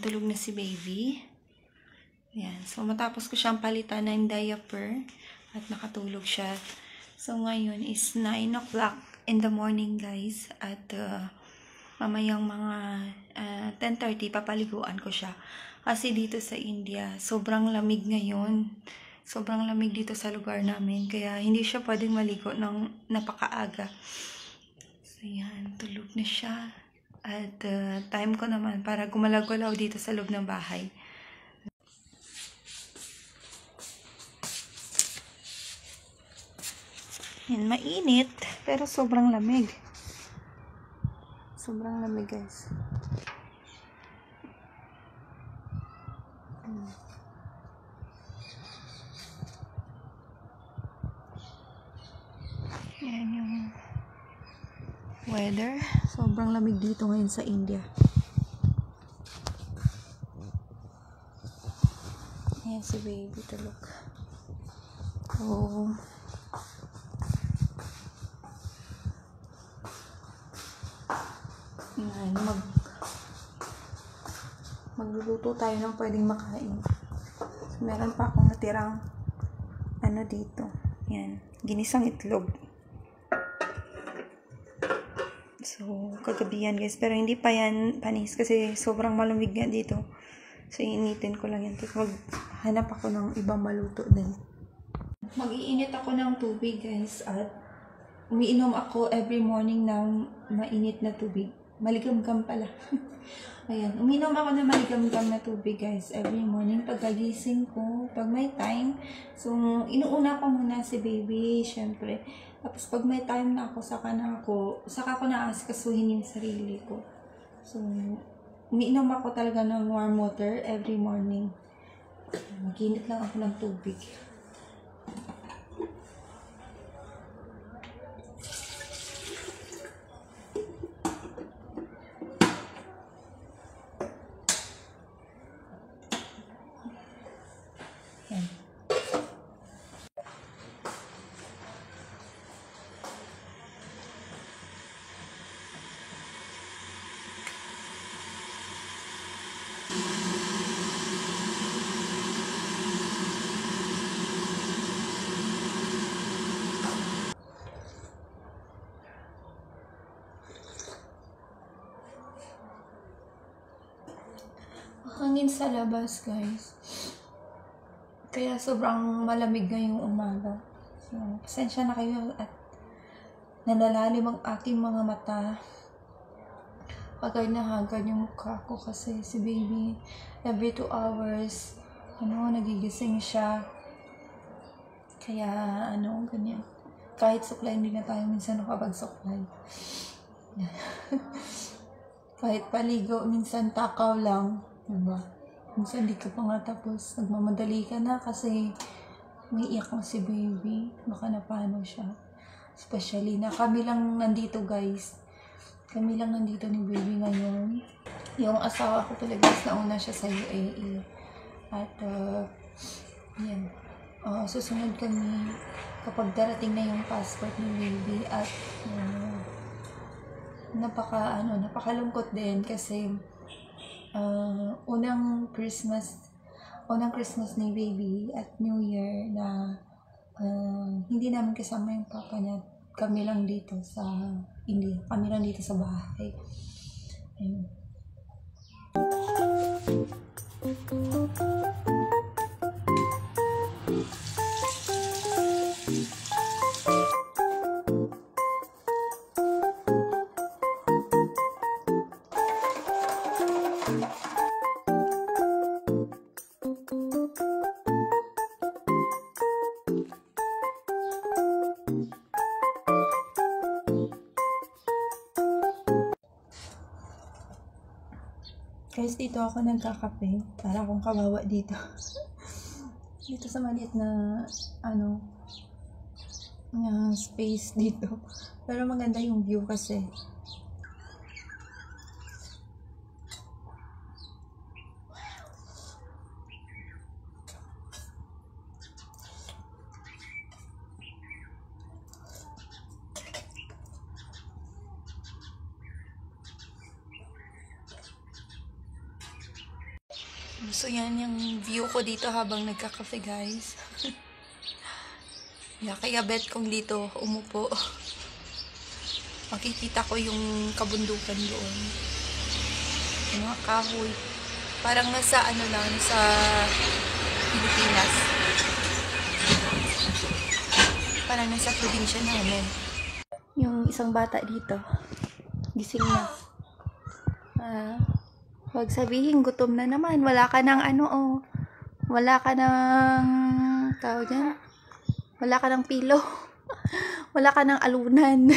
tulog na si baby. Ayan. So, matapos ko siyang palitan ng diaper at nakatulog siya. So, ngayon is 9 o'clock in the morning, guys. At mamayang mga 10:30, papaliguan ko siya. Kasi dito sa India, sobrang lamig ngayon. Sobrang lamig dito sa lugar namin. Kaya, hindi siya pwedeng maligo ng napakaaga. So, yan. Tulog na siya. At time ko naman para gumalaw-galaw dito sa loob ng bahay. Yan, mainit, pero sobrang lamig. Sobrang lamig, guys. Yan yung weather. Sobrang lamig dito ngayon sa India. Ayan si baby tulog. Oh. Ayan, magluluto tayo ng pwedeng makain. So, meron pa akong natirang ano dito. Yan, ginisang itlog. So, kagabi yan, guys. Pero hindi pa yan panis kasi sobrang malamig nga dito. So, iinitin ko lang yan. Maghanap ako ng ibang maluto din. Mag-iinit ako ng tubig, guys. At umiinom ako every morning ng mainit na tubig. Maligamgam pala. Ayan. Uminom ako ng maligamgam na tubig, guys. Every morning. Pagkagising ko, pag may time. So, inuuna ko muna si baby, syempre. Tapos pag may time na ako, saka ko naasikasuhin yung sarili ko. So, umiinom ako talaga ng warm water every morning. Maginit lang ako ng tubig. Yan. Hangin sa labas, guys. Kaya sobrang malamig ngayong umaga. So, pasensya na kayo at nalalalim ang aking mga mata. Hagad na hagad yung mukha ko kasi si baby every 2 hours nagigising siya. Kaya ganyan. Kahit suklay, hindi na tayo minsan nakapagsuklay. Kahit paligo, minsan takaw lang. Diba? Minsan di ka pa nga tapos. Nagmamadali ka na kasi umiiyak mo si baby. Baka na paano siya. Especially na kami lang nandito, guys. Kami lang nandito ni baby ngayon. Yung asawa ko talaga is nauna siya sa UAE. At yan. Susunod kami kapag darating na yung passport ni baby. At napakalungkot din kasi unang Christmas ni baby at New Year na hindi namin kasama yung papa niya. Kami lang dito sa India. Kami lang dito sa bahay. Ayun. Guys, dito ako nagkakape. Para akong kawawa dito. Dito sa maliit na space dito. Pero maganda yung view kasi. So, yan yung view ko dito habang nagkakafe, guys. Yeah, kaya bet kong dito umupo. Makikita ko yung kabundukan doon. Yung mga kahoy. Parang nasa ano lang, sa Pilipinas. Parang nasa probinsya namin. Yung isang bata dito, gising na. Huwag sabihin, gutom na naman. Wala ka ng ano, oh. Wala ka ng, tawag dyan? Wala ka ng pilo. Wala ka ng alunan.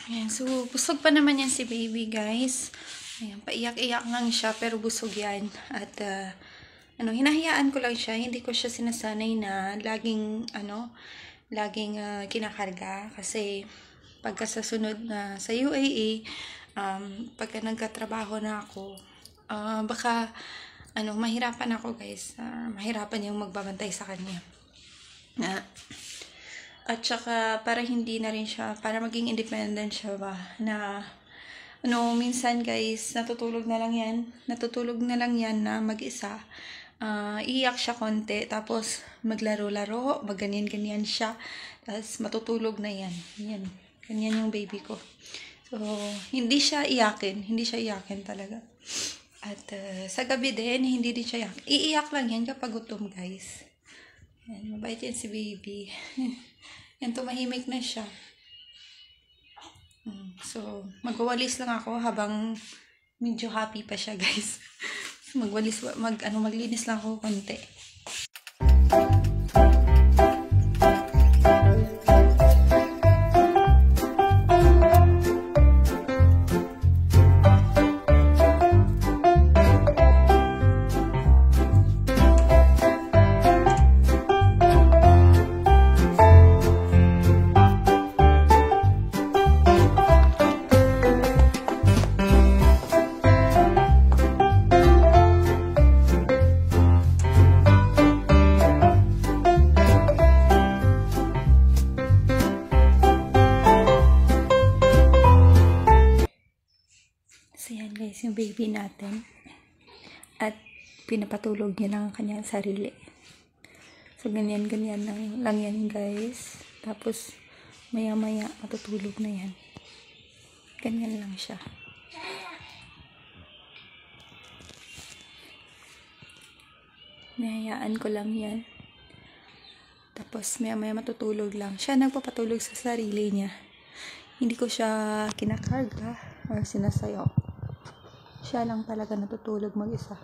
Ayan, so busog pa naman yan si baby, guys. Ayan, paiyak-iyak lang siya pero busog yan. At hinahayaan ko lang siya. Hindi ko siya sinasanay na laging kinakarga kasi pagka sa sunod na sa UAE, pagka nagkatrabaho na ako, baka mahirapan ako, guys. Mahirapan yung magbabantay sa kanya. At saka, para hindi na rin siya, para maging independent siya ba, na, minsan, guys, natutulog na lang yan na mag-isa. Iiyak siya konti, tapos maglaro-laro, magganyan-ganyan siya, tapos matutulog na yan. Yan, ganyan yung baby ko. So, hindi siya iyakin talaga. At sa gabi din, hindi din siya iyak. Iiyak lang yan kapag gutom, guys. Yan, mabait yan si baby. Yan, tumahimik na siya. So, magwawalis lang ako habang medyo happy pa siya, guys. Maglinis lang ako konti. So, yan, guys, yung baby natin. At pinapatulog niya lang ang kanyang sarili. So, ganyan-ganyan lang yan, guys. Tapos, maya-maya, matutulog na yan. Ganyan lang siya. Nahayaan ko lang yan. Tapos, maya-maya matutulog lang. Siya nagpapatulog sa sarili niya. Hindi ko siya kinakarga or sinasayaw. Siya lang talaga natutulog mag-isa.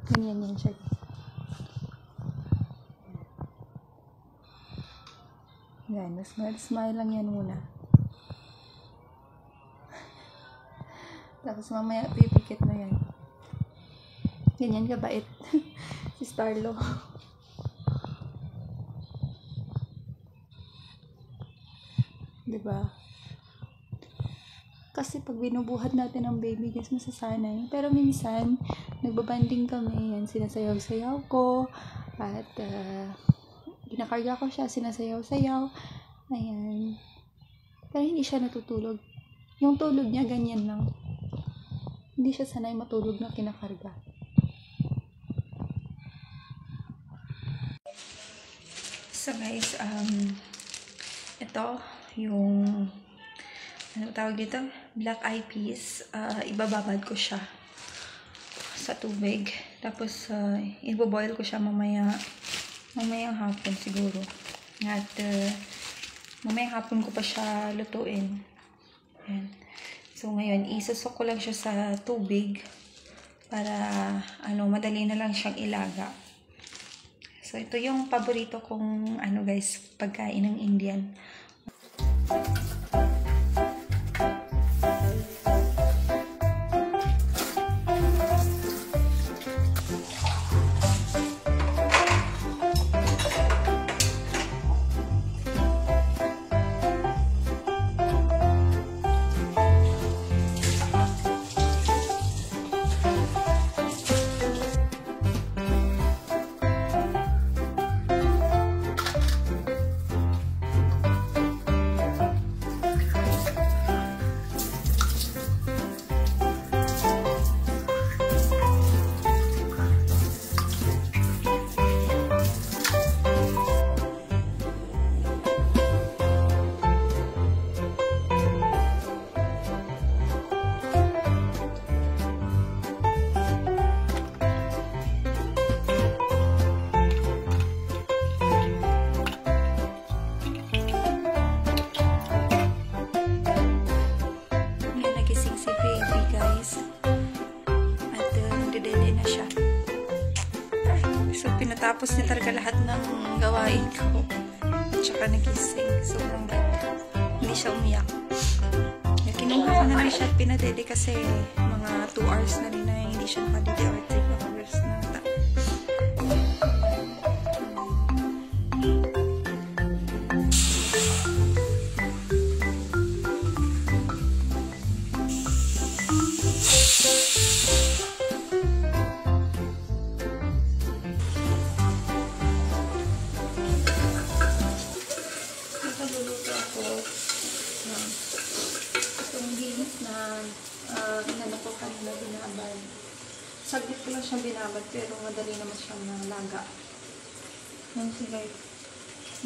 Ganyan yan siya. Yan, smile lang yan muna. Tapos mamaya pipikit na yan. Ganyan kabait. Si Starlo. Diba? Kasi pag binubuhat natin ang baby, guys, masasanay. Pero minsan, nagbabanding kami. Yan, sinasayaw-sayaw ko. At, kinakarga ko siya, sinasayaw-sayaw. Ayan. Pero hindi siya natutulog. Yung tulog niya, ganyan lang. Hindi siya sanay matulog na kinakarga. So, guys, ito, yung ano tawag dito? Black eyed peas. Ibababad ko siya sa tubig. Tapos, iboboil ko siya mamayang hapon siguro. At, mamayang hapon ko pa siya lutuin. Ayan. So, ngayon, isasok ko lang siya sa tubig para, madali na lang siyang ilaga. So, ito yung paborito kong, guys, pagkain ng Indian. Pinatapos niya talaga lahat ng gawain ko. At saka nagising. Sobrang bait. Hindi siya umiyak. Kinuha ko na lang siya at pinadede kasi mga 2 hours na rin na hindi siya nakadede or 3 hours na. Saglit ko lang siyang binabad pero madali naman siyang nalaga. Yan sila.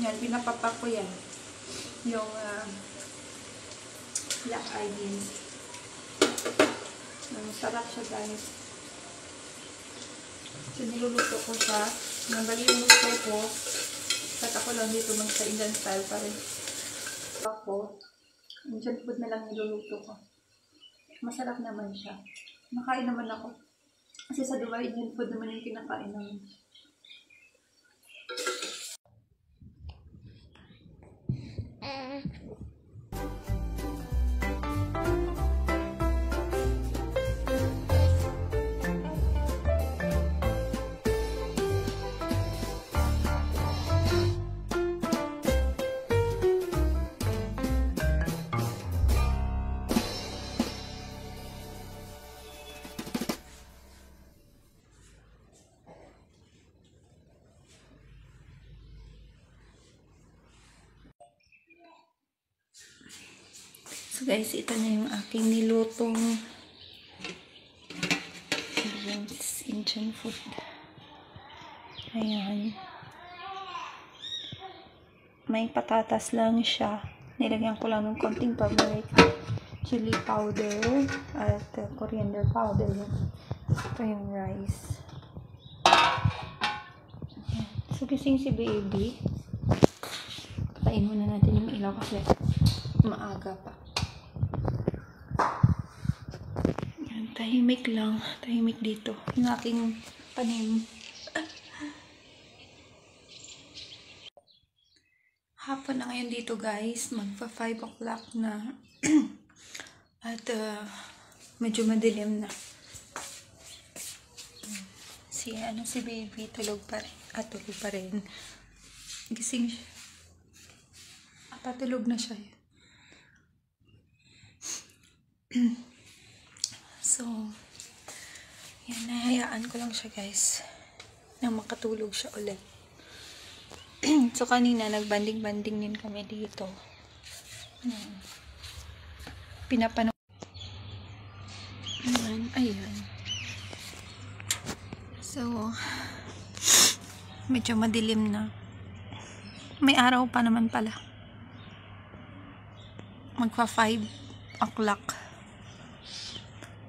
Yan, pinapapa ko yan. Yung black eyed peas. Sarap siya guys. So niluluto ko siya. Nabali yung luto ko. At ako lang dito sa Indian style pa rin. Ako, Indian food na lang niluluto ko. Masarap naman siya. Nakain naman ako. Kasi sa Dubai, Indian food naman yung kinakain namin. So guys, ito na yung aking nilutong Indian food. Ayan. May patatas lang siya. Nilagyan ko lang ng konting paprika, chili powder, at coriander powder. Ito yung rice. Ayan. So gising si baby. Kain muna natin yung ilaw kasi maaga pa. Tahimik lang. Tahimik dito. Yung aking panim. Hapon na ngayon dito guys. Magpa 5 o'clock na. At medyo madilim na. Si baby tulog pa rin. Tulog pa rin. Gising siya. Patulog na siya. So, yan, nahayaan ko lang siya guys na makatulog siya ulit. So, kanina nagbanding-banding din kami dito. Pinapanood. Ayan. So, medyo madilim na. May araw pa naman pala. Magpa 5 o'clock.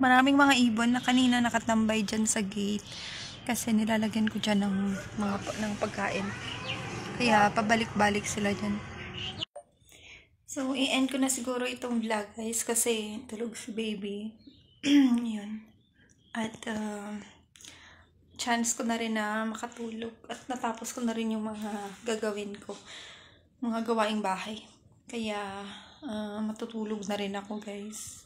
Maraming mga ibon na kanina nakatambay dyan sa gate kasi nilalagyan ko dyan ng pagkain. Kaya pabalik-balik sila dyan. So, i-end ko na siguro itong vlog guys kasi tulog si baby. Yun. At chance ko na rin na makatulog at natapos ko na rin yung mga gagawin ko. Mga gawaing bahay. Kaya matutulog na rin ako guys.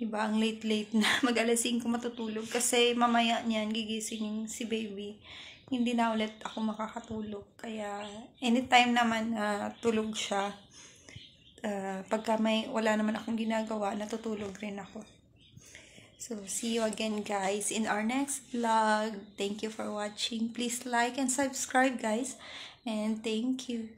Diba, ang late na mag-alas 5 matutulog kasi mamaya niyan gigising yung si baby. Hindi na ulit ako makakatulog. Kaya anytime naman tulog siya. Pagka wala naman akong ginagawa, natutulog rin ako. So, see you again guys in our next vlog. Thank you for watching. Please like and subscribe guys. And thank you.